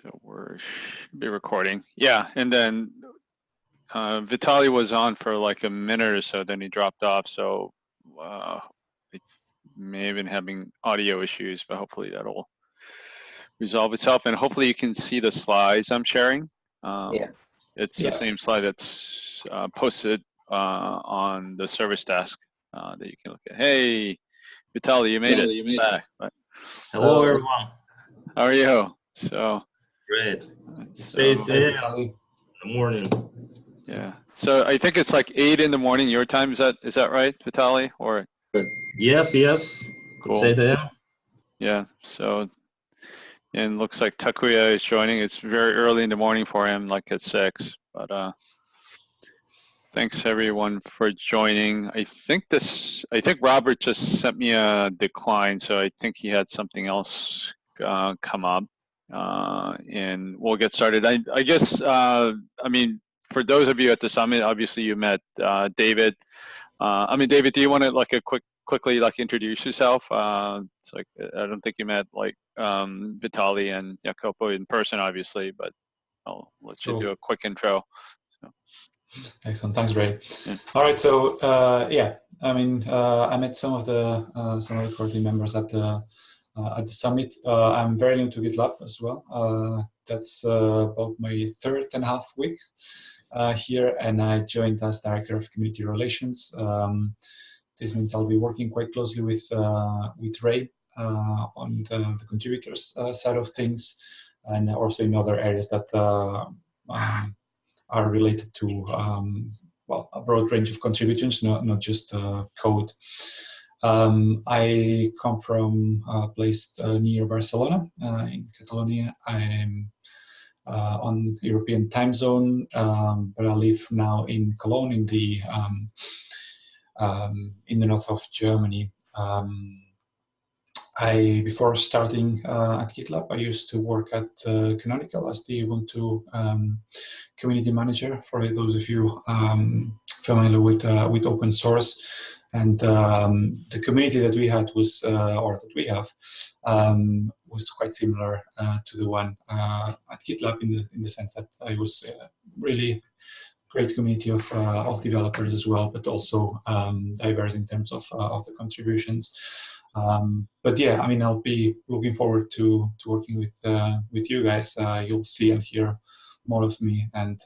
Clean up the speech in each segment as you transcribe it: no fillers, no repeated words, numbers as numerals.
So we're should be recording. Yeah, and then Vitaly was on for like a minute or so, then he dropped off. So it may have been having audio issues, but hopefully that'll resolve itself. And hopefully you can see the slides I'm sharing. Yeah. It's the same slide that's posted on the service desk that you can look at. Hey, Vitaly, you made it back. Hello, everyone. How are you? So Great. so, Say it in the morning. Yeah. So I think it's like 8 in the morning your time. Is that right, Vitaly? Or Yes. cool. Say it. Yeah. So and looks like Takuya is joining. It's very early in the morning for him, like at 6. But thanks everyone for joining. I think Robert just sent me a decline, so I think he had something else come up. And we'll get started. I guess I mean, for those of you at the summit, obviously you met David. David, do you want to like quickly like introduce yourself? It's like I don't think you met like Vitaly and Jacopo in person, obviously, but I'll let you do a quick intro. So. Excellent, thanks, Ray. Yeah. All right, so I met some of the core team members at the summit. I'm very new to GitLab as well. That's about my 3.5 week here, and I joined as Director of Community Relations. This means I'll be working quite closely with Ray on the contributors side of things, and also in other areas that are related to a broad range of contributions, not just code. I come from a place near Barcelona in Catalonia. I'm on European time zone, but I live now in Cologne in the north of Germany. Before starting at GitLab, I used to work at Canonical as the Ubuntu community manager. For those of you familiar with open source, and the community that we had was, or that we have, was quite similar to the one at GitLab in the sense that I was really great community of developers as well, but also diverse in terms of the contributions. But yeah, I mean, I'll be looking forward to working with you guys. You'll see and hear more of me, and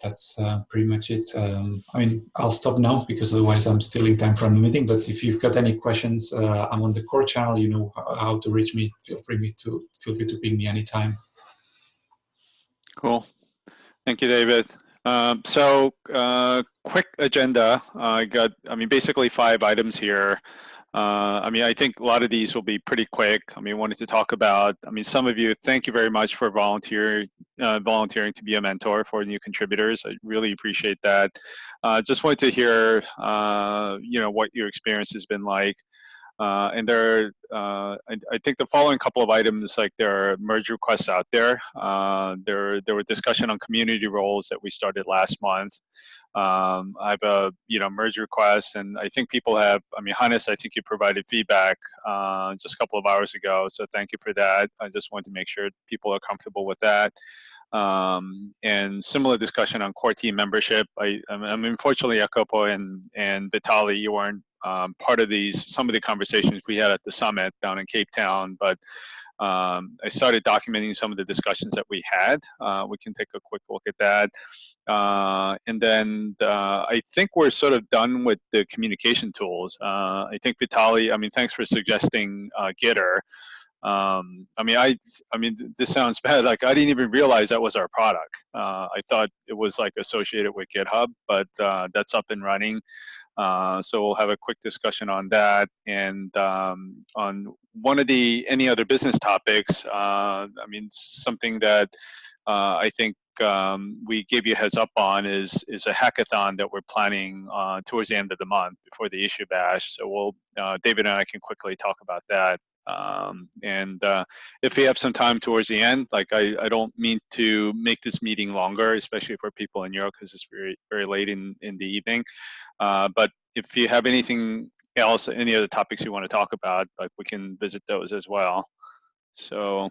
that's pretty much it. I mean, I'll stop now because otherwise I'm stealing time from the meeting. But if you've got any questions, I'm on the core channel. You know how to reach me. Feel free to ping me anytime. Cool. Thank you, David. Quick agenda. Basically 5 items here. I think a lot of these will be pretty quick. Wanted to talk about, some of you, thank you very much for volunteering to be a mentor for new contributors. I really appreciate that. Just wanted to hear, what your experience has been like. And I think the following couple of items, like there are merge requests out there. There were discussion on community roles that we started last month. I have a merge request, and I think people have. Hannes, I think you provided feedback just a couple of hours ago, so thank you for that. I just wanted to make sure people are comfortable with that. And similar discussion on core team membership. Unfortunately, Jacopo and Vitaly, you weren't part of some of the conversations we had at the summit down in Cape Town, but I started documenting some of the discussions that we had. We can take a quick look at that. And then I think we're sort of done with the communication tools. I think Vitaly, thanks for suggesting Gitter. This sounds bad. Like I didn't even realize that was our product. I thought it was like associated with GitHub, but that's up and running. So we'll have a quick discussion on that. And on one of any other business topics, something that I think we gave you a heads up on is a hackathon that we're planning towards the end of the month before the issue bash. So David and I can quickly talk about that. If we have some time towards the end, like I don't mean to make this meeting longer, especially for people in Europe, because it's very, very late in the evening. But if you have anything else, any other topics you want to talk about, like we can visit those as well. So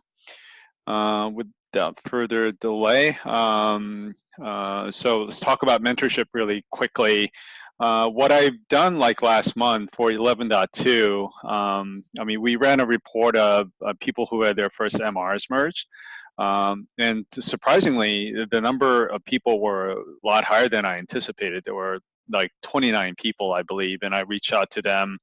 without further delay, so let's talk about mentorship really quickly. What I've done like last month for 11.2, I mean, we ran a report of people who had their first MRs merged. And surprisingly, the number of people were a lot higher than I anticipated. There were like 29 people, I believe, and I reached out to them,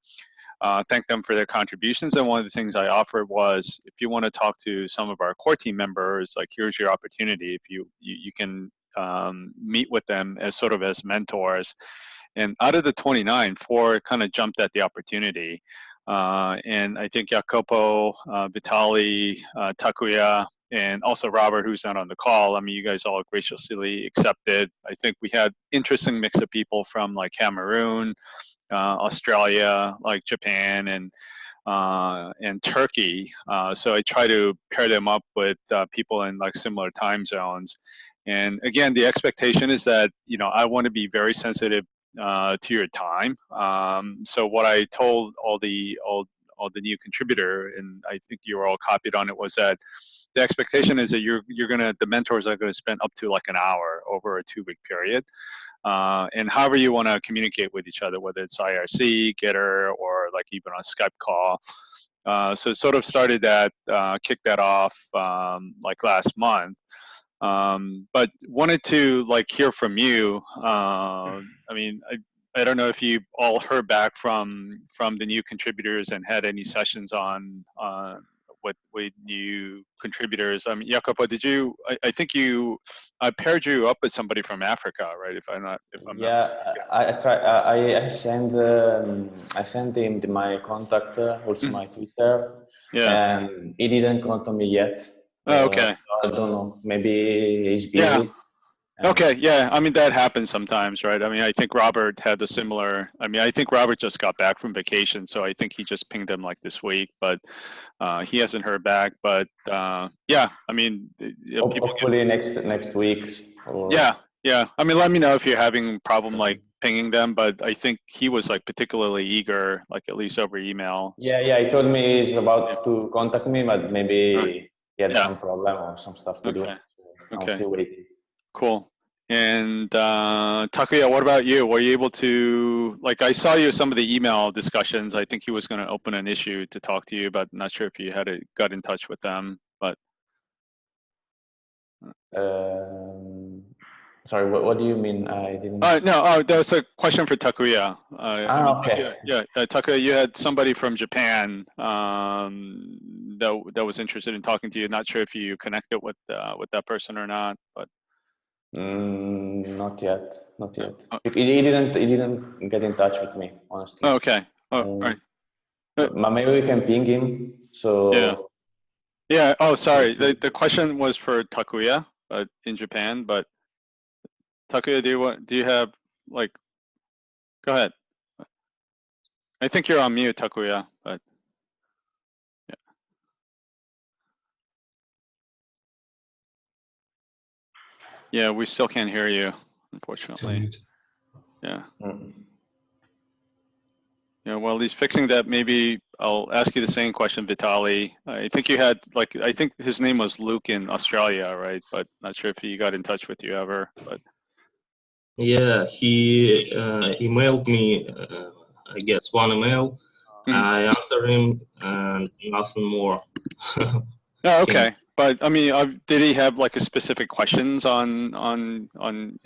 thank them for their contributions. And one of the things I offered was, if you want to talk to some of our core team members, like here's your opportunity. If you can meet with them as sort of as mentors. And out of the 29, 4 kind of jumped at the opportunity. And I think Jacopo, Vitali, Takuya, and also Robert, who's not on the call. I mean, you guys all graciously accepted. I think we had interesting mix of people from like Cameroon, Australia, like Japan, and Turkey. So I try to pair them up with people in like similar time zones. And again, the expectation is that, you know, I want to be very sensitive to your time. So what I told all the new contributor, and I think you were all copied on it, was that the expectation is that the mentors are gonna spend up to like an hour over a 2-week period. And however you want to communicate with each other, whether it's IRC, Getter, or like even on Skype call. So it sort of started that, kicked that off like last month. But wanted to like hear from you. I mean, I don't know if you all heard back from the new contributors and had any sessions on with new contributors. I mean, Jacopo, did you? I think I paired you up with somebody from Africa, right? If I'm not mistaken. I sent him my contact, also my Twitter, Yeah. and he didn't contact me yet. Oh, okay. So I don't know. Maybe he's busy. Yeah. Okay, yeah, I mean, that happens sometimes, right? I mean, I think Robert had the similar, I mean, I think Robert just got back from vacation, so I think he just pinged them like this week, but he hasn't heard back. But yeah, I mean, hopefully next week. Or... Yeah. I mean, let me know if you're having a problem like pinging them, but I think he was like particularly eager, like at least over email. Yeah, he told me he's about to contact me, but maybe he had some problem or some stuff to do. So I'm still waiting. Cool. And Takuya, what about you? Were you able to, like, I saw you some of the email discussions. I think he was going to open an issue to talk to you, but not sure if you got in touch with them. But sorry, what do you mean? I didn't. No, that was a question for Takuya. Okay. Takuya, you had somebody from Japan that was interested in talking to you. Not sure if you connected with that person or not, but. Not yet. He didn't get in touch with me, honestly. Oh, okay. All right. But maybe we can ping him. So. Yeah. Oh, sorry. The question was for Takuya, in Japan. But Takuya, do you have like? Go ahead. I think you're on mute, Takuya. But yeah. Yeah, we still can't hear you, unfortunately. Yeah. Yeah, while he's fixing that, maybe I'll ask you the same question, Vitali. I think you had, like, I think his name was Luke in Australia, right? But not sure if he got in touch with you ever. But yeah, he emailed me, I guess, one email. I answered him and nothing more. Oh, okay. But I mean, did he have like a specific questions on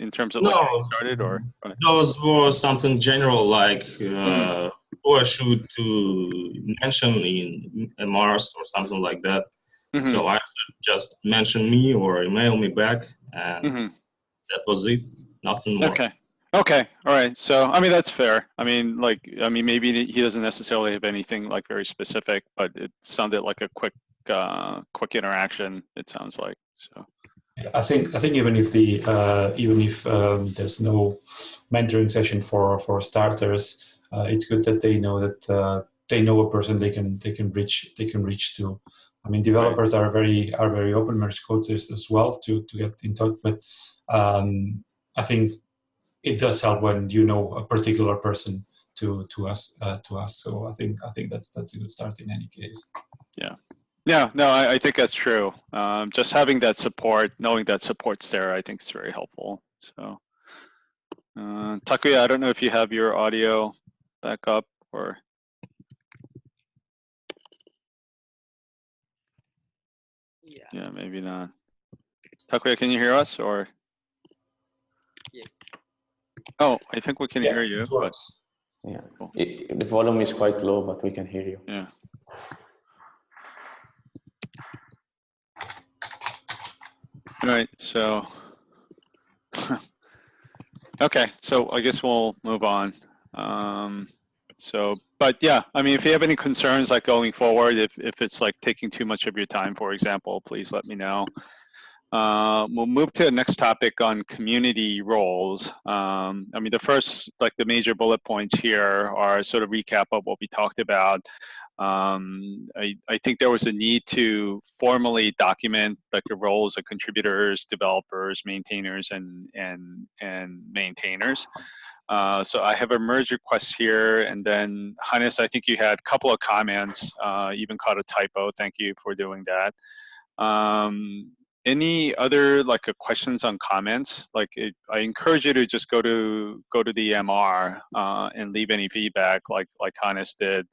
in terms of like getting started, or? Those were something general, like who I should to mention in MRs or something like that. So I just mention me or email me back, and that was it. Nothing more. Okay. All right. So I mean, that's fair. I mean, maybe he doesn't necessarily have anything like very specific, but it sounded like a quick interaction. It sounds like so. I think even if there's no mentoring session for starters, it's good that they know that they know a person they can reach to. I mean, developers are very open, merge codes as well to get in touch. But I think it does help when you know a particular person to us. So I think that's a good start in any case. Yeah. Yeah, no, I think that's true. Just having that support, knowing that support's there, I think is very helpful. So, Takuya, I don't know if you have your audio back up or. Yeah, maybe not. Takuya, can you hear us or? Yeah. Oh, I think we can hear you. It works. But, yeah, cool. The volume is quite low, but we can hear you. Yeah. All right, so. Okay, so I guess we'll move on. But yeah, I mean, if you have any concerns like going forward, if it's like taking too much of your time, for example, please let me know. We'll move to the next topic on community roles. I mean, the first, like the major bullet points here are sort of recap of what we talked about. I think there was a need to formally document like the roles of contributors, developers, maintainers, and maintainers. So I have a merge request here, and then Hannes, I think you had a couple of comments, even caught a typo. Thank you for doing that. Any other like questions on comments? Like I encourage you to just go to the MR and leave any feedback, like Hannes did,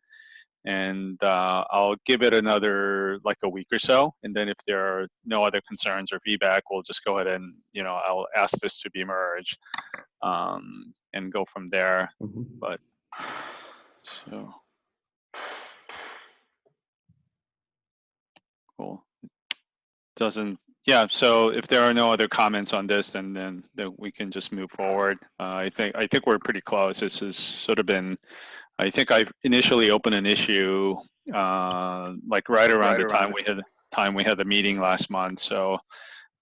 and I'll give it another like a week or so, and then if there are no other concerns or feedback, we'll just go ahead and I'll ask this to be merged and go from there. Mm-hmm. But so cool. Doesn't, yeah, so if there are no other comments on this, then we can just move forward. I think we're pretty close. This has sort of been, I think I initially opened an issue like right around the time we had the meeting last month. So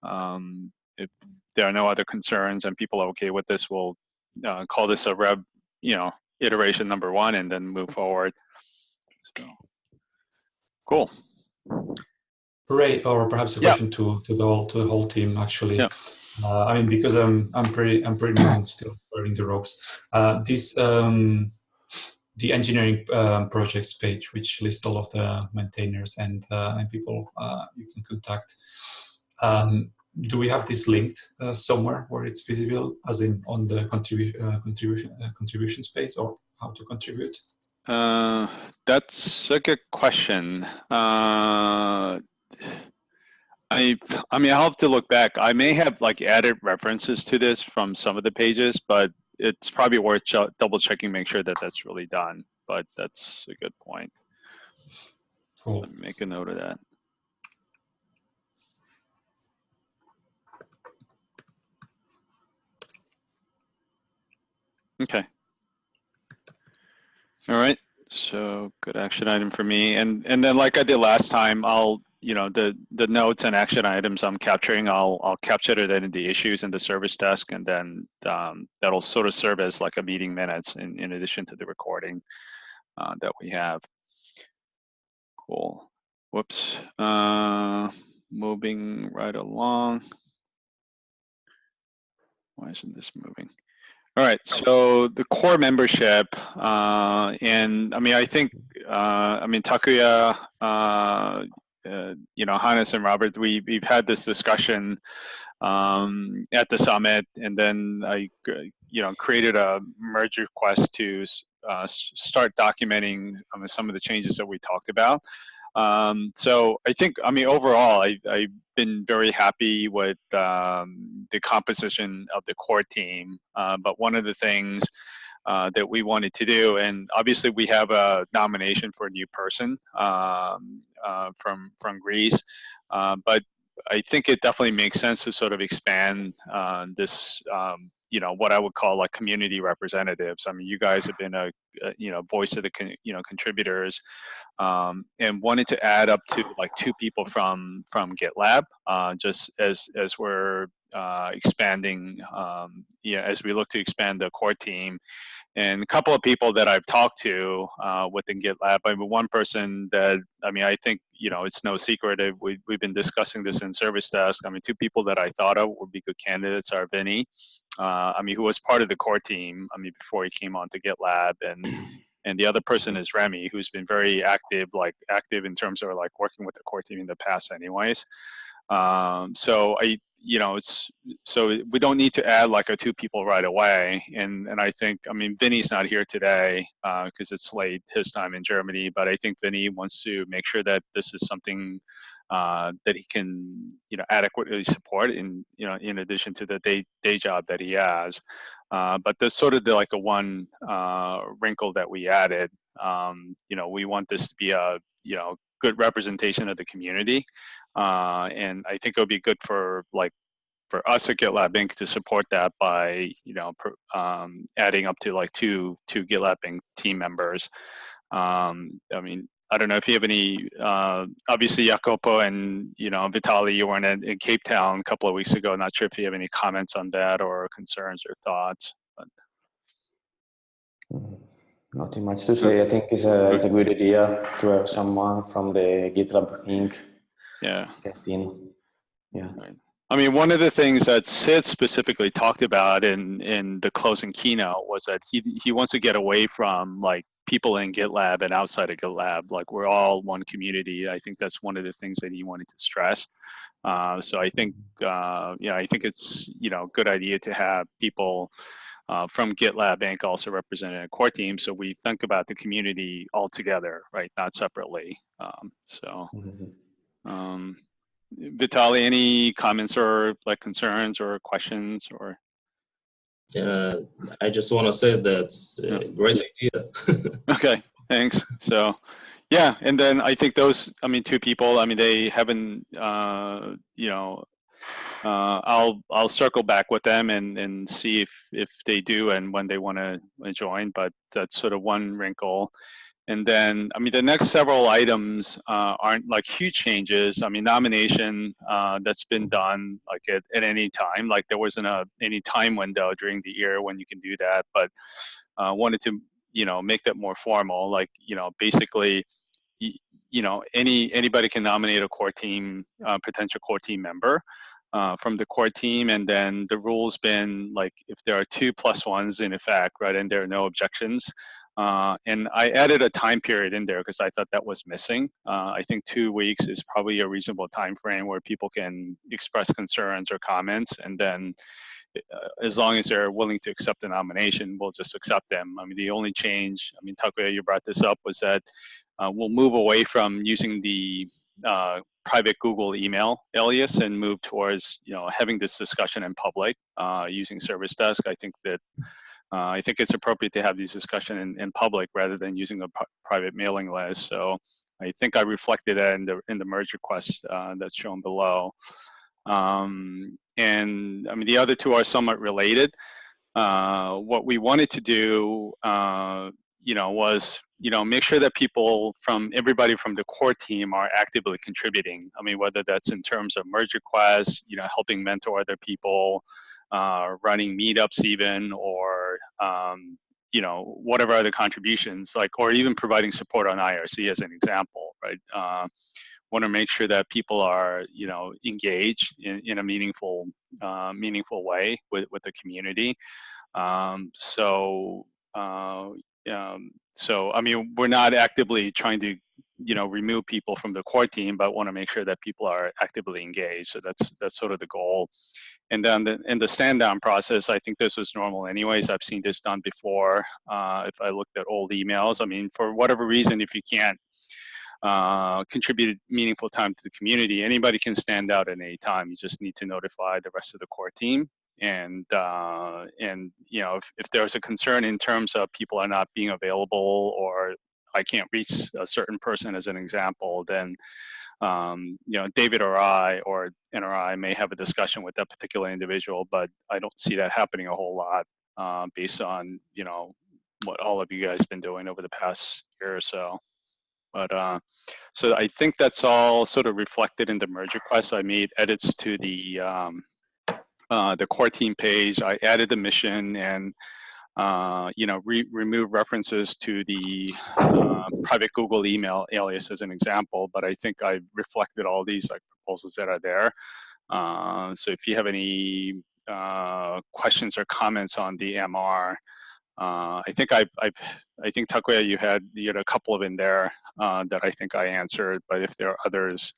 if there are no other concerns and people are okay with this, we'll call this a rev, iteration number 1 and then move forward. So cool. Great, or perhaps a question to the whole team actually. Yeah. I mean, because I'm pretty new, still learning the ropes. The engineering projects page, which lists all of the maintainers and people you can contact. Do we have this linked somewhere where it's visible, as in on the contribution space, or how to contribute? That's a good question. I mean, I'll have to look back. I may have like added references to this from some of the pages, but it's probably worth double checking, make sure that that's really done. But that's a good point. Cool. Let me make a note of that. Okay. All right. So good action item for me. And then like I did last time, I'll, the notes and action items I'm capturing, I'll capture it in the issues in the service desk, and then that'll sort of serve as like a meeting minutes in addition to the recording that we have. Cool. Whoops. Moving right along. Why isn't this moving? All right, so the core membership, and I mean, I think, Takuya, Hannes and Robert, we've had this discussion at the summit, and then I, created a merge request to start documenting some of the changes that we talked about. So I think, overall, I've been very happy with the composition of the core team. But one of the things that we wanted to do, and obviously we have a nomination for a new person from Greece, but I think it definitely makes sense to sort of expand this, what I would call like community representatives. I mean, you guys have been a voice of the contributors, and wanted to add up to like 2 people from GitLab, just as we're expanding, as we look to expand the core team. And a couple of people that I've talked to within GitLab. I mean, one person that, I think, it's no secret, we've been discussing this in service desk. 2 people that I thought of would be good candidates are Vinny, who was part of the core team, before he came on to GitLab, and the other person is Remy, who's been very active, in terms of like working with the core team in the past anyways. So so we don't need to add like 2 people right away. And I think, I mean, Vinny's not here today because it's late his time in Germany, but I think Vinny wants to make sure that this is something that he can, adequately support in addition to the day job that he has. But there's sort of like a one wrinkle that we added. We want this to be a, good representation of the community. And I think it would be good for us at GitLab Inc. to support that by, adding up to like two GitLab Inc. team members. I mean, I don't know if you have any, obviously Jacopo and, Vitali, you were in Cape Town a couple of weeks ago. Not sure if you have any comments on that or concerns or thoughts. But. Nothing much to say. I think it's a good idea to have someone from the GitLab Inc. team. Yeah. Right. I mean, one of the things that Sid specifically talked about in the closing keynote was that he wants to get away from like people in GitLab and outside of GitLab. Like we're all one community. I think that's one of the things that he wanted to stress. So I think, I think it's, a good idea to have people from GitLab Inc. also represented in a core team. So we think about the community all together, right? Not separately. Vitali, any comments or like concerns or questions or? I just want to say that's a great idea. Okay, thanks. So, yeah, and then I think those, 2 people, they haven't, I'll circle back with them and see if they do and when they want to join, but that's sort of one wrinkle. And then, the next several items aren't like huge changes. Nomination that's been done like at any time. Like there wasn't any time window during the year when you can do that, but wanted to, make that more formal. Like, basically, anybody can nominate a core team, potential core team member from the core team. And then the rule's been like, if there are 2 +1s in effect, right, and there are no objections, and I added a time period in there because I thought that was missing. I think 2 weeks is probably a reasonable time frame where people can express concerns or comments, and then as long as they're willing to accept the nomination, we'll just accept them. The only change, Takuya, you brought this up, was that we'll move away from using the private Google email alias and move towards, having this discussion in public using Service Desk. I think that I think it's appropriate to have these discussions in public rather than using a private mailing list. So I think I reflected that in the merge request that's shown below. And the other 2 are somewhat related. What we wanted to do, was, make sure that everybody from the core team are actively contributing. Whether that's in terms of merge requests, helping mentor other people, running meetups even, or, whatever other contributions, or even providing support on IRC as an example, right? Want to make sure that people are, engaged in a meaningful way with the community. We're not actively trying to, remove people from the core team, but want to make sure that people are actively engaged. So that's sort of the goal. And then in the stand down process, I think this was normal anyways. I've seen this done before. If I looked at old emails, for whatever reason, if you can't contribute meaningful time to the community, anybody can stand out at any time. You just need to notify the rest of the core team. And if there's a concern in terms of people are not being available, or I can't reach a certain person as an example, then David or NRI may have a discussion with that particular individual, but I don't see that happening a whole lot based on what all of you guys been doing over the past year or so. But so I think that's all sort of reflected in the merge request. I made edits to the core team page. I added the mission and remove references to the private Google email alias as an example. But I think I reflected all these proposals that are there. So if you have any questions or comments on the MR, I think I think Takuya, you had a couple of in there that I think I answered, but if there are others,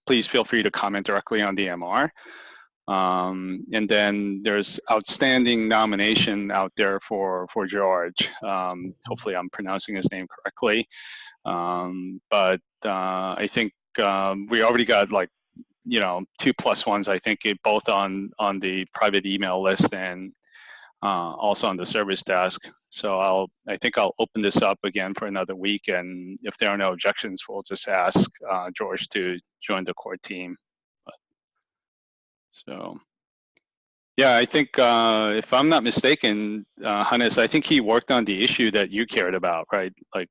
please feel free to comment directly on the MR. And then there's outstanding nomination out there for George. Hopefully I'm pronouncing his name correctly. But I think we already got like 2+1s. I think both on the private email list and also on the service desk. So I think I'll open this up again for another week, and if there are no objections, we'll just ask George to join the core team. So yeah, I think if I'm not mistaken, Hannes, I think he worked on the issue that you cared about, right? Like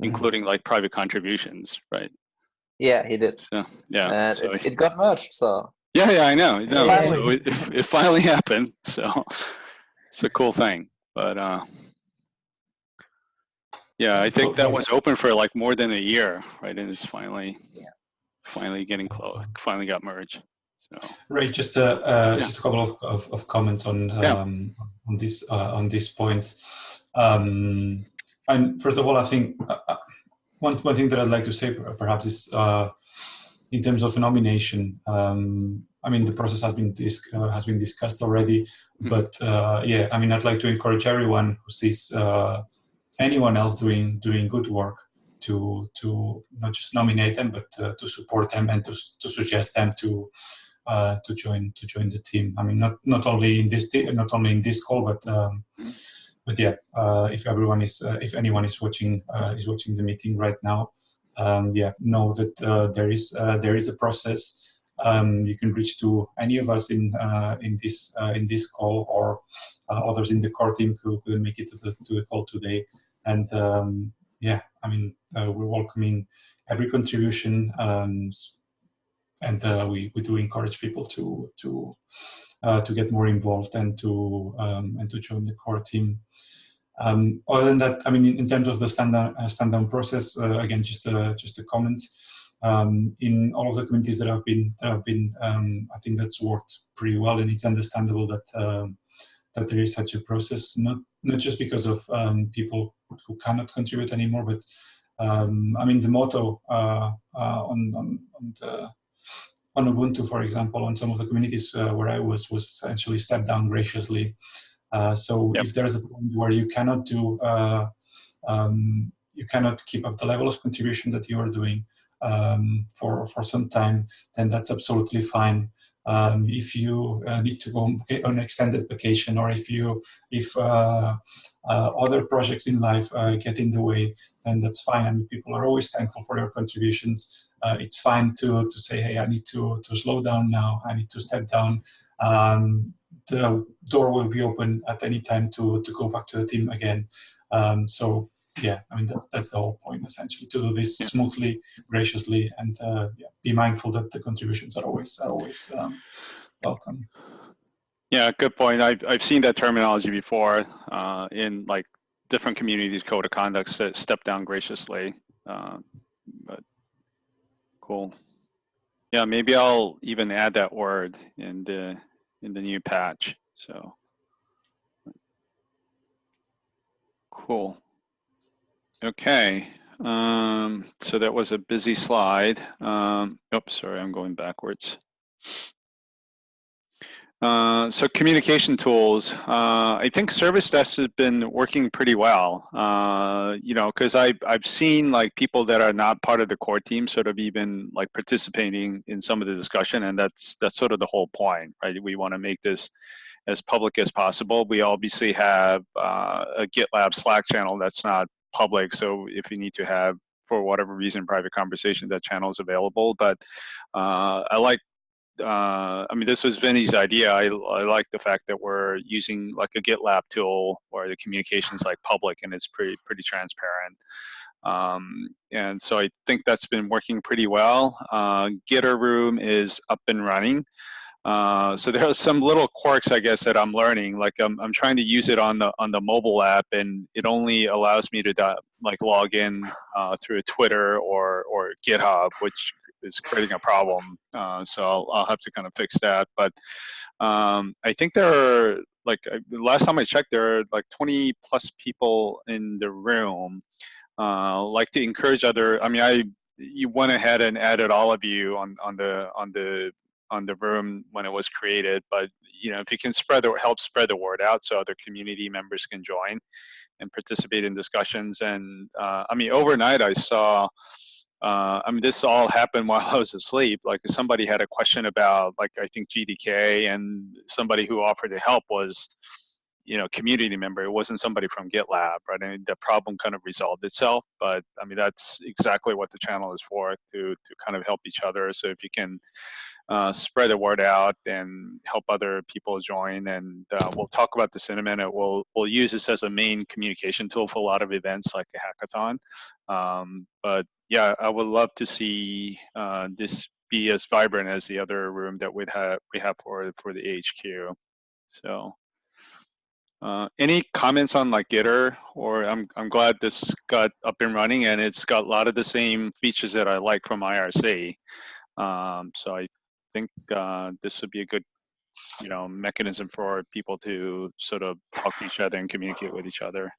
including like private contributions, right? Yeah, he did. So yeah, And so it got merged, so. Yeah, I know. No, Finally. so it finally happened. So it's a cool thing. But yeah, I think that was open for like more than a year, right? And it's finally getting close. Finally got merged. So. Right. Just a couple of comments on these points. And first of all, I think one thing that I'd like to say perhaps is in terms of nomination. I mean, the process has been discussed already, but yeah, I mean, I'd like to encourage everyone who sees anyone else doing good work to not just nominate them, but to support them and to suggest them to join the team. I mean, not only in this call, but yeah, if anyone is watching the meeting right now, yeah, know that there is a process. You can reach to any of us in this call, or others in the core team who couldn't make it to the call today. And yeah, I mean, we're welcoming every contribution, and we do encourage people to get more involved and to join the core team. Other than that, I mean, in terms of the stand down process, again, just a comment. In all of the communities that have been, I think that's worked pretty well, and it's understandable that there is such a process. Not just because of people who cannot contribute anymore, but I mean, the motto on Ubuntu, for example, on some of the communities where I was essentially step down graciously. So if there's a point where you cannot you cannot keep up the level of contribution that you are doing for some time, then that's absolutely fine. If you need to go on an extended vacation, or if other projects in life get in the way, then that's fine. I mean, people are always thankful for your contributions. It's fine to say, hey, I need to slow down now. I need to step down. The door will be open at any time to go back to the team again. So yeah, I mean, that's the whole point, essentially, to do this smoothly, graciously, and yeah, be mindful that the contributions are always welcome. Yeah, good point. I've seen that terminology before in like different communities, code of conduct, step down graciously. But cool. Yeah, maybe I'll even add that word in the new patch. So cool. Okay. So that was a busy slide. Oops, sorry, I'm going backwards. So communication tools, I think service desk has been working pretty well, you know, because I've seen like people that are not part of the core team sort of even like participating in some of the discussion, and that's sort of the whole point, right? We want to make this as public as possible. We obviously have a GitLab Slack channel that's not public, so if you need to have, for whatever reason, private conversation, that channel is available. But I like, I mean, this was Vinny's idea. I like the fact that we're using like a GitLab tool where the communication is like public and it's pretty transparent. And so I think that's been working pretty well. Gitter Room is up and running. So there are some little quirks, I guess, that I'm learning. Like I'm trying to use it on the mobile app, and it only allows me to like log in through Twitter or GitHub, which is creating a problem. So I'll have to kind of fix that. But I think there are last time I checked, there are like 20 plus people in the room. Like to encourage other. I mean, you went ahead and added all of you on the room when it was created, but if you can help spread the word out so other community members can join and participate in discussions. And I mean, overnight I saw. I mean, this all happened while I was asleep. Like somebody had a question about, like, I think GDK, and somebody who offered to help was, community member. It wasn't somebody from GitLab, right? I mean, the problem kind of resolved itself. But I mean, that's exactly what the channel is for, to kind of help each other. So if you can spread the word out and help other people join, and we'll talk about this in a minute. We'll use this as a main communication tool for a lot of events like a hackathon. But yeah, I would love to see this be as vibrant as the other room that we have for the HQ. So any comments on like Gitter? Or I'm glad this got up and running, and it's got a lot of the same features that I like from IRC. So I think this would be a good mechanism for people to sort of talk to each other and communicate with each other.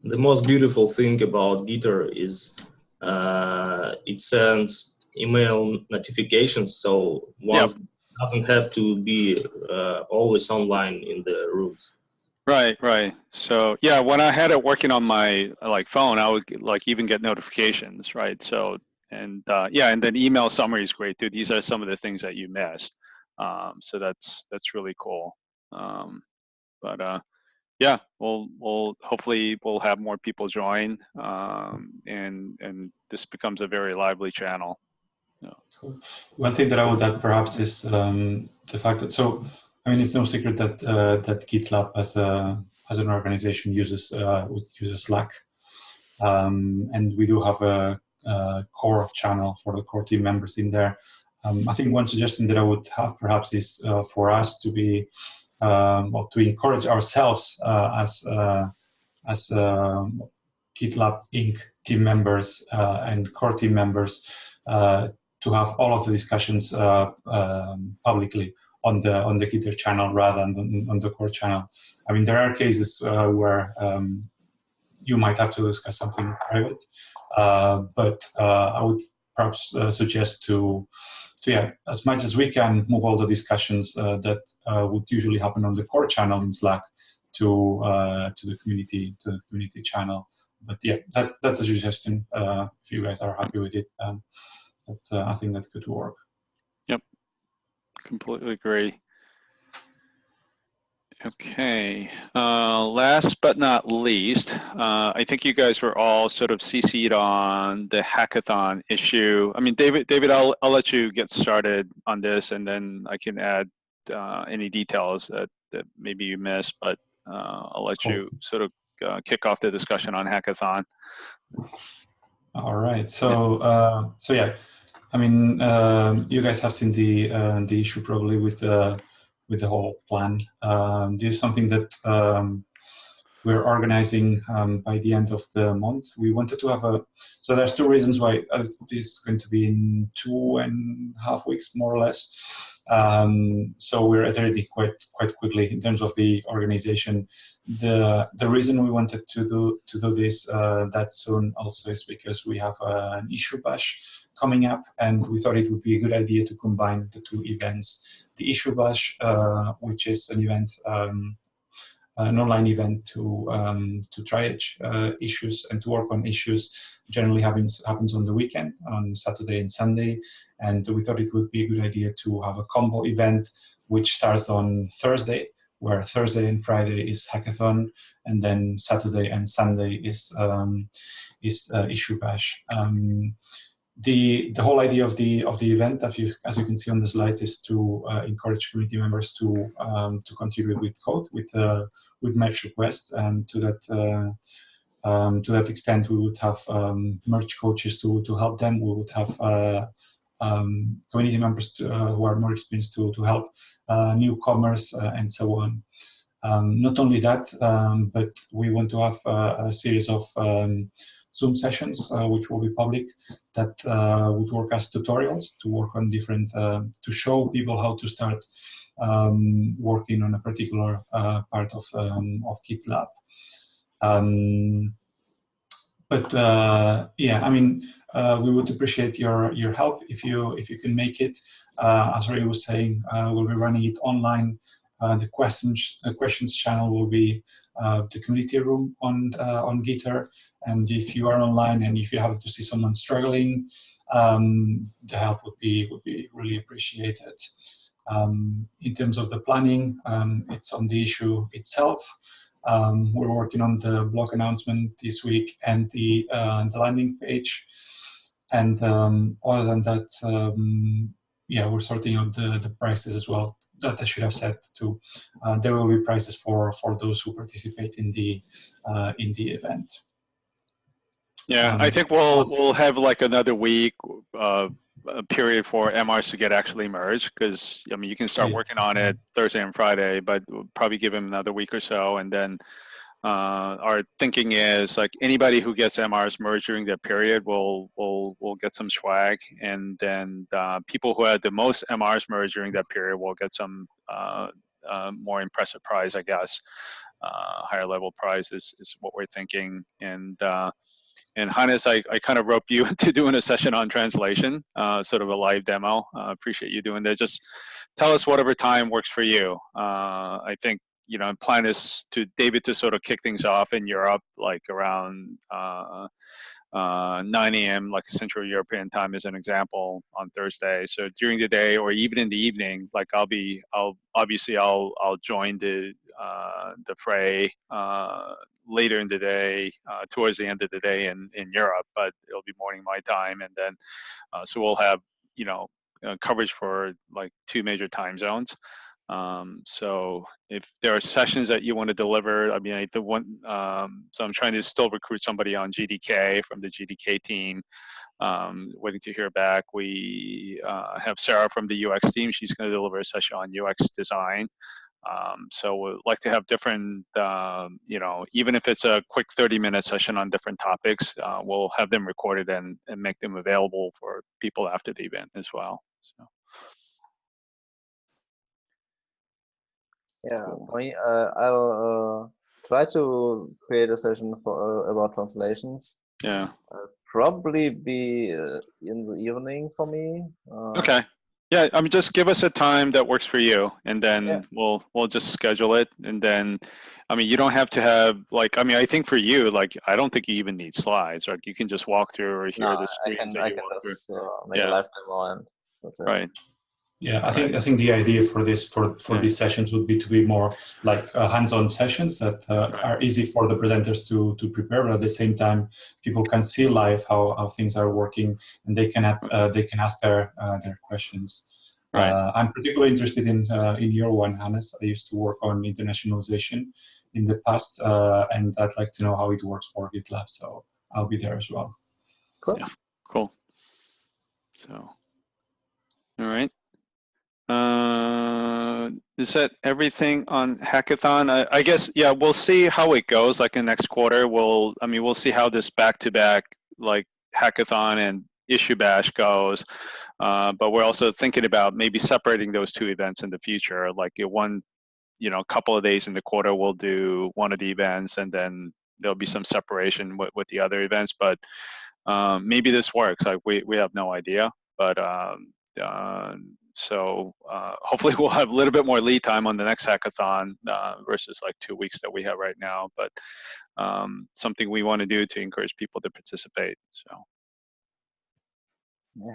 The most beautiful thing about Gitter is it sends email notifications, so one doesn't have to be always online in the rooms. Right. So yeah, when I had it working on my phone, I would even get notifications, right? So and then email summary is great too. These are some of the things that you missed. So that's really cool. Yeah, we'll hopefully we'll have more people join, and this becomes a very lively channel. Cool. One thing that I would add perhaps is the fact that, so I mean, it's no secret that that GitLab as an organization uses Slack, and we do have a core channel for the core team members in there. I think one suggestion that I would have perhaps is for us to be to encourage ourselves as GitLab Inc. team members and core team members to have all of the discussions publicly on the Gitter channel rather than on the core channel. I mean, there are cases where you might have to discuss something private, but I would perhaps suggest to as much as we can, move all the discussions that would usually happen on the core channel in Slack to the community channel. But yeah, that's a suggestion. If you guys are happy with it, I think that could work. Yep, completely agree. Okay, last but not least, I think you guys were all sort of CC'd on the hackathon issue. I mean, David, I'll let you get started on this, and then I can add any details that maybe you missed, but I'll let you sort of kick off the discussion on hackathon. All right, so yeah, I mean, you guys have seen the issue probably with the whole plan. This is something that we're organizing by the end of the month. We wanted to have so there's two reasons why this is going to be in 2.5 weeks, more or less. So we're iterating quite quickly in terms of the organization. The reason we wanted to do this that soon also is because we have an issue bash coming up, and we thought it would be a good idea to combine the two events. The issue bash, which is an event, an online event to triage issues and to work on issues, generally happens on the weekend, on Saturday and Sunday. And we thought it would be a good idea to have a combo event which starts on Thursday, where Thursday and Friday is hackathon, and then Saturday and Sunday is issue bash. The whole idea of the event, as you can see on the slides, is to encourage community members to contribute with code, with merge requests, and to that extent, we would have merge coaches to help them. We would have community members who are more experienced to help newcomers and so on. Not only that, but we want to have a series of Zoom sessions, which will be public, that would work as tutorials to work on different, to show people how to start working on a particular part of GitLab. But yeah, I mean, we would appreciate your help if you can make it. As Ray was saying, we'll be running it online. The questions channel will be the community room on Gitter. And if you are online and if you happen to see someone struggling, the help would be really appreciated. In terms of the planning, it's on the issue itself. We're working on the blog announcement this week and the landing page. And other than that, yeah, we're sorting out the prices as well. That I should have said too. There will be prices for those who participate in the event. Yeah, I think we'll have like another week a period for MRs to get actually merged, because I mean you can start working on it Thursday and Friday, but we'll probably give them another week or so, and then our thinking is like anybody who gets MRs merged during that period will get some swag, and then people who had the most MRs merged during that period will get some more impressive prize, I guess. Higher level prize is what we're thinking. And Hannes, I kind of roped you into doing a session on translation, sort of a live demo. Appreciate you doing that. Just tell us whatever time works for you. I think, you know, plan is to David to sort of kick things off in Europe, like around 9 a.m. like Central European time as an example on Thursday. So during the day or even in the evening, like I'll join the fray later in the day, towards the end of the day in Europe, but it'll be morning my time, and then so we'll have, you know, coverage for like 2 major time zones. So if there are sessions that you want to deliver, I mean, so I'm trying to still recruit somebody on GDK from the GDK team. Waiting to hear back. We have Sarah from the UX team. She's going to deliver a session on UX design. So we'd like to have different, you know, even if it's a quick 30-minute session on different topics, we'll have them recorded and make them available for people after the event as well. So. Yeah, for me, I'll try to create a session for about translations. Yeah. Probably be in the evening for me. Okay. Yeah, I mean, just give us a time that works for you, and then we'll just schedule it. And then, I mean, you don't have to have like, I mean, I think for you, like, I don't think you even need slides. Right? You can just walk through or hear the screens that you walk through. Make a live demo, and that's it. Right. Yeah, I think the idea for this for these sessions would be to be more like hands-on sessions that are easy for the presenters to prepare, but at the same time, people can see live how things are working, and they can ask their questions. Right. I'm particularly interested in your one, Hannes. I used to work on internationalization in the past, and I'd like to know how it works for GitLab. So I'll be there as well. Cool. Yeah. Cool. So, all right. Is that everything on hackathon? I guess, yeah, we'll see how it goes like in next quarter. We'll see how this back-to-back like hackathon and issue bash goes. But we're also thinking about maybe separating those 2 events in the future. Like one, you know, couple of days in the quarter, we'll do one of the events, and then there'll be some separation with the other events. But maybe this works. Like we have no idea. But so hopefully we'll have a little bit more lead time on the next hackathon versus like 2 weeks that we have right now. But something we want to do to encourage people to participate. So.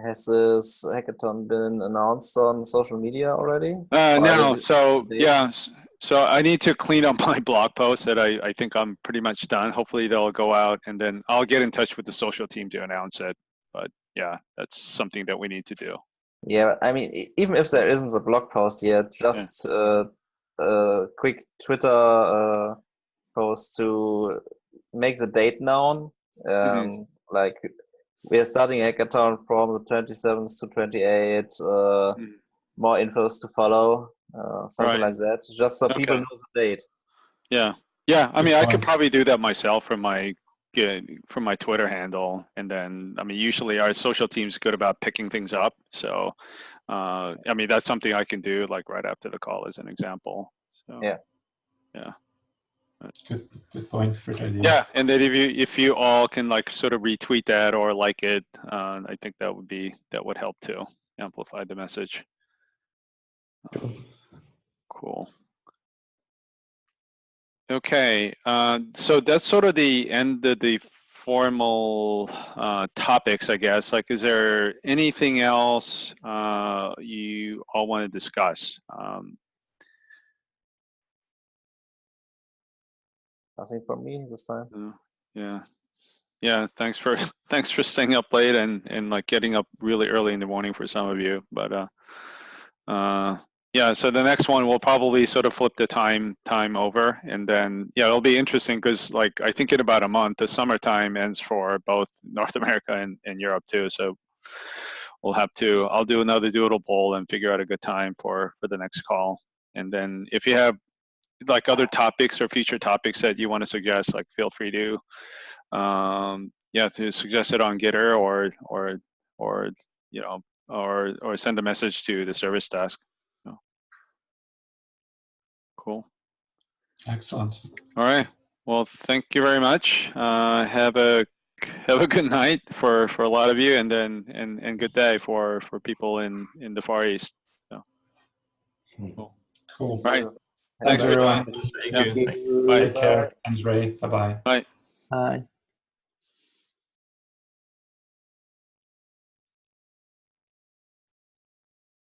Has this hackathon been announced on social media already? No. So yeah. So I need to clean up my blog post that I think I'm pretty much done. Hopefully they'll go out, and then I'll get in touch with the social team to announce it. But yeah, that's something that we need to do. Yeah, I mean, even if there isn't a blog post yet, just a quick Twitter post to make the date known. Like, we are starting hackathon from the 27th to 28th. More infos to follow, something like that, just so people know the date. Yeah. I mean, I could probably do that myself from my get from my Twitter handle, and then I mean usually our social team's good about picking things up. So I mean that's something I can do like right after the call as an example. So yeah. Good point. Good idea. Yeah, and then if you all can like sort of retweet that or like it, I think that would help to amplify the message. Cool. Okay, so that's sort of the end of the formal topics, I guess. Like, is there anything else you all want to discuss? Nothing for me this time. Yeah. Thanks for staying up late and like getting up really early in the morning for some of you. But yeah, so the next one we'll probably sort of flip the time over, and then yeah, it'll be interesting because like I think in about a month the summertime ends for both North America and Europe too. So I'll do another doodle poll and figure out a good time for the next call. And then if you have like other topics or future topics that you want to suggest, like feel free to to suggest it on Gitter or you know or send a message to the service desk. So, cool. Excellent. All right. Well, thank you very much. Have a good night for a lot of you, and then and good day for people in the Far East. So, cool. Cool. All right. Thanks, everyone. Thank you. Bye. Take care. Thanks, Ray. Bye-bye. Bye. Bye.